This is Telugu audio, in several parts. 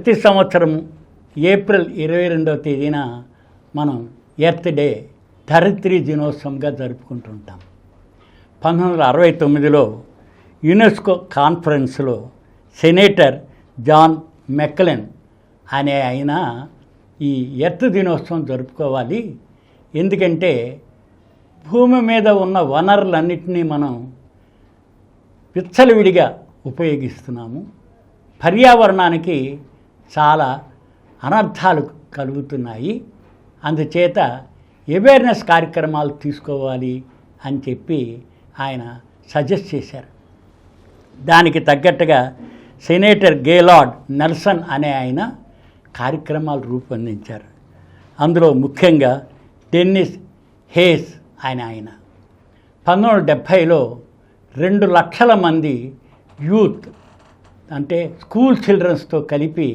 ప్రతి సంవత్సరం ఏప్రిల్ 22వ తేదీన మనం ఎర్త్ డే ధరిత్రి దినోత్సవంగా జరుపుకుంటుంటాం. 1969లో యునెస్కో కాన్ఫరెన్స్లో సెనేటర్ జాన్ మెక్లెన్ అనే ఆయన ఈ ఎర్త్ దినోత్సవం జరుపుకోవాలి, ఎందుకంటే భూమి మీద ఉన్న వనరులన్నింటినీ మనం విచ్చలవిడిగా ఉపయోగిస్తున్నాము, పర్యావరణానికి చాలా అనర్థాలు కలుగుతున్నాయి, అందుచేత అవేర్నెస్ కార్యక్రమాలు తీసుకోవాలి అని చెప్పి ఆయన సజెస్ట్ చేశారు. దానికి తగ్గట్టుగా సెనేటర్ గేలార్డ్ నెల్సన్ అనే ఆయన కార్యక్రమాలు రూపొందించారు. అందులో ముఖ్యంగా డెన్నిస్ హేస్ ఆయన 1970లో 2 లక్షల మంది యూత్ అంటే స్కూల్ చిల్డ్రన్స్తో కలిపి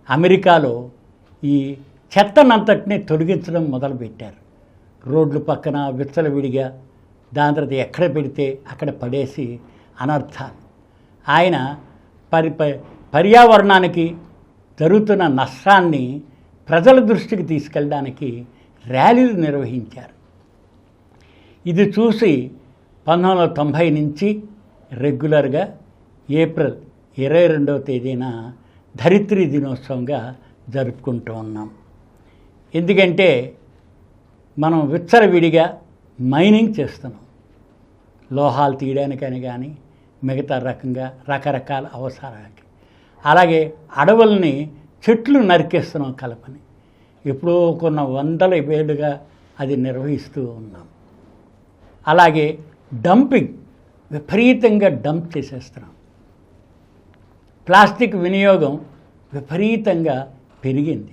అమెరికాలో ఈ చెత్తనంతటిని తొలగించడం మొదలుపెట్టారు. రోడ్ల పక్కన విచ్చలవిడిగా దాని తర్వాత ఎక్కడ పెడితే అక్కడ పడేసి అనర్థాలు. ఆయన పర్యావరణానికి జరుగుతున్న నష్టాన్ని ప్రజల దృష్టికి తీసుకెళ్ళడానికి ర్యాలీలు నిర్వహించారు. ఇది చూసి 1990 నుంచి రెగ్యులర్గా ఏప్రిల్ 22వ తేదీన ధరిత్రి దినోత్సవంగా జరుపుకుంటూ ఉన్నాం. ఎందుకంటే మనం విచ్చలవిడిగా మైనింగ్ చేస్తున్నాం, లోహాలు తీయడానికని కానీ మిగతా రకరకాల అవసరాలకి. అలాగే అడవుల్ని చెట్లు నరికేస్తున్నాం కలపని. ఎప్పుడో కొన్ని 100 ఏళ్ళుగా అది నిర్వహిస్తూ ఉన్నాం. అలాగే డంపింగ్ విపరీతంగా డంప్ చేసేస్తున్నాం. ప్లాస్టిక్ వినియోగం విపరీతంగా పెరిగింది,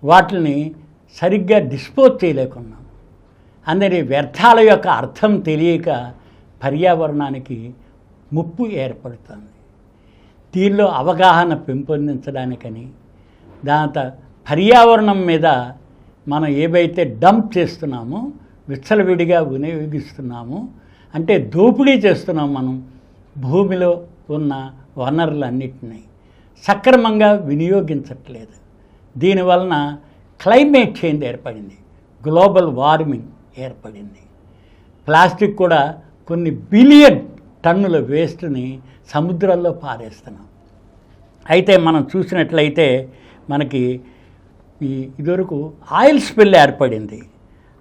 వాటిని సరిగ్గా డిస్పోజ్ చేయలేకున్నాం. అందరి వ్యర్థాల యొక్క అర్థం తెలియక పర్యావరణానికి ముప్పు ఏర్పడుతుంది. దీనిలో అవగాహన పెంపొందించడానికని దాంతో పర్యావరణం మీద మనం ఏవైతే డంప్ చేస్తున్నామో, విచ్చలవిడిగా వినియోగిస్తున్నామో, అంటే దోపిడీ చేస్తున్నాం మనం భూమిలో ఉన్న వనరులన్నిటినీ సక్రమంగా వినియోగించట్లేదు. దీనివలన క్లైమేట్ చేంజ్ ఏర్పడింది, గ్లోబల్ వార్మింగ్ ఏర్పడింది. ప్లాస్టిక్ కూడా కొన్ని బిలియన్ టన్నుల వేస్ట్ని సముద్రాల్లో పారేస్తున్నాం. అయితే మనం చూసినట్లయితే మనకి ఇదివరకు ఆయిల్ స్పిల్ ఏర్పడింది.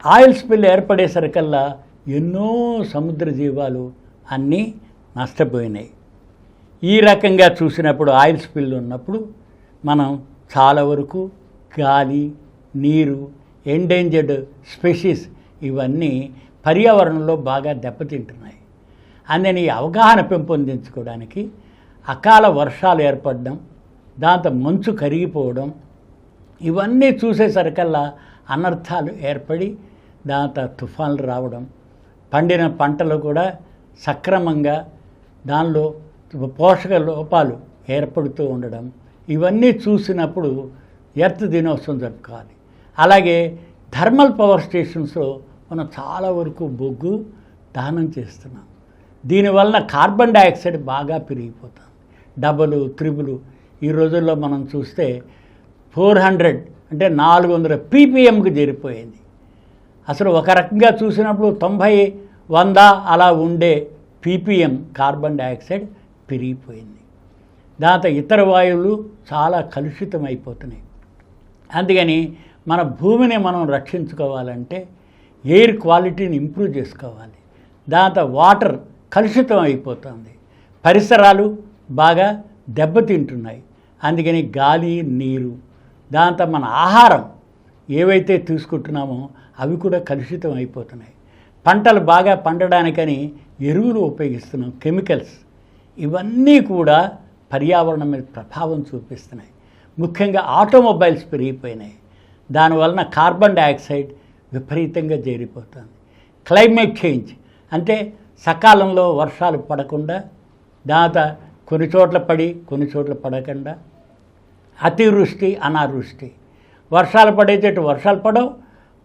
ఆయిల్ స్పిల్ ఏర్పడేసరికల్లా ఎన్నో సముద్ర జీవాలు అన్నీ నష్టపోయినాయి. ఈ రకంగా చూసినప్పుడు ఆయిల్ స్పిల్ ఉన్నప్పుడు మనం చాలా వరకు గాలి, నీరు, ఎండేంజర్డ్ స్పెషీస్ ఇవన్నీ పర్యావరణంలో బాగా దెబ్బతింటున్నాయి. అందుకని అవగాహన పెంపొందించుకోవడానికి అకాల వర్షాలు ఏర్పడడం, దాంతో మంచు కరిగిపోవడం, ఇవన్నీ చూసేసరికల్లా అనర్థాలు ఏర్పడి దాంతో తుఫాన్లు రావడం, పండిన పంటలు కూడా సక్రమంగా దానిలో పోషక లోపాలు ఏర్పడుతూ ఉండడం, ఇవన్నీ చూసినప్పుడు ఎర్త్ దినోత్సవం జరుపుకోవాలి. అలాగే థర్మల్ పవర్ స్టేషన్స్లో మనం చాలా వరకు బొగ్గు దహనం చేస్తున్నాం. దీనివలన కార్బన్ డైఆక్సైడ్ బాగా పెరిగిపోతుంది, డబుల్ త్రిబుల్. ఈ రోజుల్లో మనం చూస్తే 400 అంటే 400 ppmకి చేరిపోయింది. అసలు ఒక రకంగా చూసినప్పుడు 90, 100 అలా ఉండే ppm కార్బన్ డైఆక్సైడ్ పెరిగిపోయింది. దాంతో ఇతర వాయువులు చాలా కలుషితం అయిపోతున్నాయి. అందుకని మన భూమిని మనం రక్షించుకోవాలంటే ఎయిర్ క్వాలిటీని ఇంప్రూవ్ చేసుకోవాలి. దాంతో వాటర్ కలుషితం అయిపోతుంది, పరిసరాలు బాగా దెబ్బతింటున్నాయి. అందుకని గాలి, నీరు, దాంతో మన ఆహారం ఏవైతే తీసుకుంటున్నామో అవి కూడా కలుషితం అయిపోతున్నాయి. పంటలు బాగా పండడానికని ఎరువులు ఉపయోగిస్తున్నాం, కెమికల్స్. ఇవన్నీ కూడా పర్యావరణం మీద ప్రభావం చూపిస్తున్నాయి. ముఖ్యంగా ఆటోమొబైల్స్ పెరిగిపోయినాయి, దానివలన కార్బన్ డైఆక్సైడ్ విపరీతంగా చేరిపోతుంది. క్లైమేట్ చేంజ్ అంటే సకాలంలో వర్షాలు పడకుండా, దాంతో కొన్ని చోట్ల పడి కొన్ని చోట్ల పడకుండా, అతివృష్టి, అనావృష్టి. వర్షాలు పడే చోట వర్షాలు పడవు,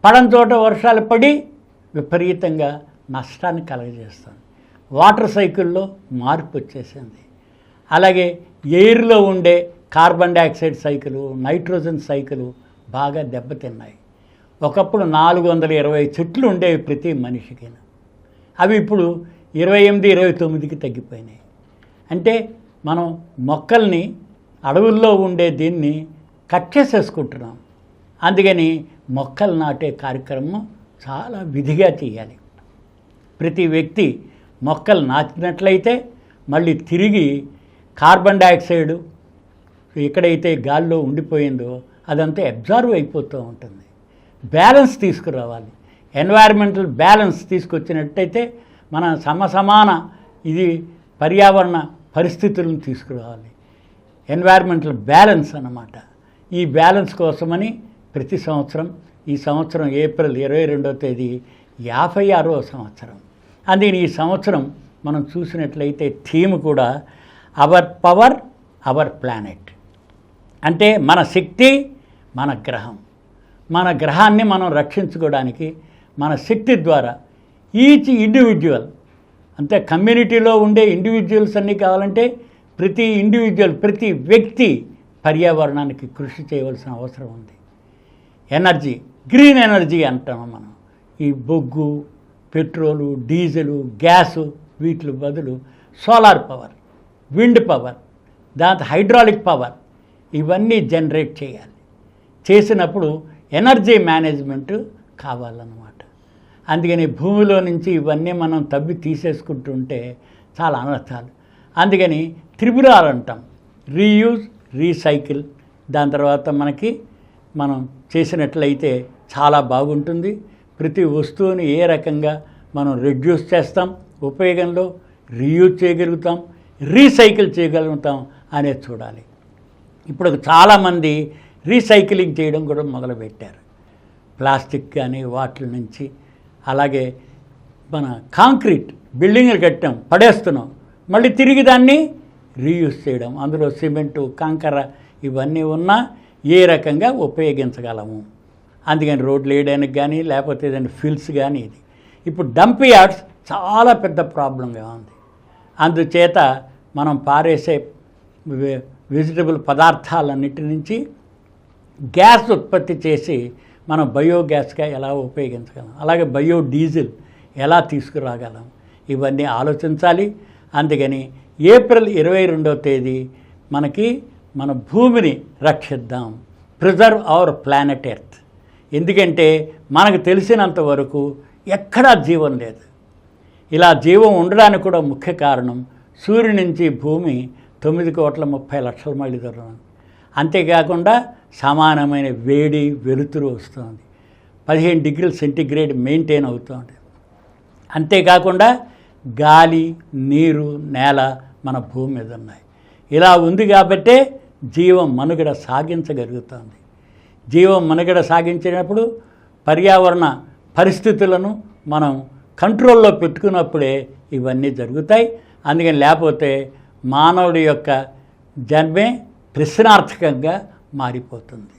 పడని చోట వర్షాలు పడి విపరీతంగా నష్టాన్ని కలగజేస్తుంది. వాటర్ సైకిల్లో మార్పు వచ్చేసింది. అలాగే ఎయిర్లో ఉండే carbon dioxide cycle, nitrogen cycle బాగా దెబ్బతిన్నాయి. ఒకప్పుడు 420 చెట్లు ఉండేవి ప్రతి మనిషికి. అవి ఇప్పుడు 28, 29కి తగ్గిపోయినాయి. అంటే మనం మొక్కల్ని అడవుల్లో ఉండే దీన్ని కట్ చేసేసుకుంటున్నాం. అందుకని మొక్కలు నాటే కార్యక్రమం చాలా విధిగా చేయాలి. ప్రతి వ్యక్తి మొక్కలు నాటినట్లయితే మళ్ళీ తిరిగి కార్బన్ డైఆక్సైడ్ ఎక్కడైతే గాల్లో ఉండిపోయిందో అదంతా అబ్జర్వ్ అయిపోతూ ఉంటుంది. బ్యాలెన్స్ తీసుకురావాలి. ఎన్వైర్మెంటల్ బ్యాలెన్స్ తీసుకొచ్చినట్టయితే మన సమసమాన ఇది పర్యావరణ పరిస్థితులను తీసుకురావాలి. ఎన్వైర్మెంటల్ బ్యాలెన్స్ అన్నమాట. ఈ బ్యాలెన్స్ కోసమని ప్రతి సంవత్సరం, ఈ సంవత్సరం ఏప్రిల్ 22వ తేదీ 56వ సంవత్సరం. అందుకని ఈ సంవత్సరం మనం చూసినట్లయితే థీమ్ కూడా అవర్ పవర్ అవర్ ప్లానెట్. అంటే మన శక్తి మన గ్రహం. మన గ్రహాన్ని మనం రక్షించుకోవడానికి మన శక్తి ద్వారా ఈచ్ ఇండివిజువల్, అంటే కమ్యూనిటీలో ఉండే ఇండివిజువల్స్ అన్నీ కావాలంటే ప్రతి ఇండివిజువల్, ప్రతి వ్యక్తి పర్యావరణానికి కృషి చేయవలసిన అవసరం ఉంది. ఎనర్జీ, గ్రీన్ ఎనర్జీ అంటాము మనం. ఈ బొగ్గు, పెట్రోలు, డీజిలు, గ్యాసు వీటి బదులు సోలార్ పవర్, విండ్ పవర్, దాంతో హైడ్రాలిక్ పవర్ ఇవన్నీ జనరేట్ చేయాలి. చేసినప్పుడు ఎనర్జీ మేనేజ్మెంట్ కావాలన్నమాట. అందుకని భూమిలో నుంచి ఇవన్నీ మనం తవ్వి తీసేసుకుంటుంటే చాలా అనర్థాలు. అందుకని త్రిపురాలు అంటాం, రీయూజ్, రీసైకిల్. దాని తర్వాత మనం చేసినట్లయితే చాలా బాగుంటుంది. ప్రతి వస్తువుని ఏ రకంగా మనం రెడ్యూస్ చేస్తాం, ఉపయోగంలో రీయూజ్ చేయగలుగుతాం, రీసైకిల్ చేయగలుగుతాం అనేది చూడాలి. ఇప్పుడు చాలామంది రీసైక్లింగ్ చేయడం కూడా మొదలుపెట్టారు. ప్లాస్టిక్ కానీ వాటి నుంచి. అలాగే మన కాంక్రీట్ బిల్డింగ్లు కట్టాం, పడేస్తున్నాం, మళ్ళీ తిరిగి దాన్ని రీయూజ్ చేయడం. అందులో సిమెంటు, కంకర ఇవన్నీ ఉన్నా ఏ రకంగా ఉపయోగించగలము. అందుకని రోడ్లు వేయడానికి కానీ లేకపోతే ఏదైనా ఫిల్స్ కానీ ఇది. ఇప్పుడు డంప్ యార్డ్స్ చాలా పెద్ద ప్రాబ్లంగా ఉంది. అందుచేత మనం పారేసే వెజిటబుల్ పదార్థాలన్నిటి నుంచి గ్యాస్ ఉత్పత్తి చేసి మనం బయోగ్యాస్గా ఎలా ఉపయోగించగలం, అలాగే బయోడీజిల్ ఎలా తీసుకురాగలం, ఇవన్నీ ఆలోచించాలి. అందుకని ఏప్రిల్ 22వ తేదీ మన భూమిని రక్షిద్దాం. Preserve our planet earth. ఎందుకంటే మనకు తెలిసినంత వరకు ఎక్కడా జీవం లేదు. ఇలా జీవం ఉండడానికి కూడా ముఖ్య కారణం సూర్యుడి నుంచి భూమి 9,30,00,000 మైళ్ళ దూరం. అంతేకాకుండా సమానమైన వేడి, వెలుతురు వస్తుంది. 15 డిగ్రీల సెంటీగ్రేడ్ మెయింటైన్ అవుతుంది. అంతేకాకుండా గాలి, నీరు, నేల మన భూమి మీద ఉన్నాయి. ఇలా ఉంది కాబట్టే జీవం మనుగడ సాగించగలుగుతుంది. జీవం మనుగడ సాగించినప్పుడు పర్యావరణ పరిస్థితులను మనం కంట్రోల్లో పెట్టుకున్నప్పుడే ఇవన్నీ జరుగుతాయి. అందుకని లేకపోతే మానవుడి యొక్క జన్మే ప్రశ్నార్థకంగా మారిపోతుంది.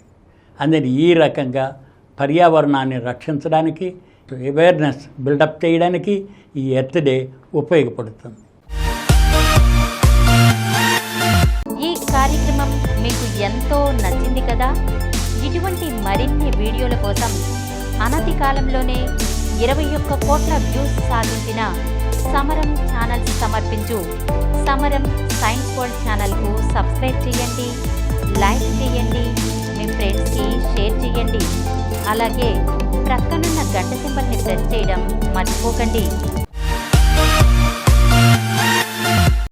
అందుకని ఈ రకంగా పర్యావరణాన్ని రక్షించడానికి, అవేర్నెస్ బిల్డప్ చేయడానికి ఈ ఎర్త్ డే ఉపయోగపడుతుంది. ఈ కార్యక్రమం మీకు ఎంతో నచ్చింది కదా. ఇటువంటి మరిన్ని వీడియోల కోసం అనతి కాలంలోనే 21 కోట్ల వ్యూస్ సాధించిన సమరం ఛానల్స్ సమర్పించు సమరం సైన్స్ వరల్డ్ ఛానల్కు సబ్స్క్రైబ్ చేయండి, లైక్ చేయండి, మీ ఫ్రెండ్స్కి షేర్ చేయండి. అలాగే ప్రక్కనున్న గంట సింబల్ని ప్రెస్ చేయడం మర్చిపోకండి.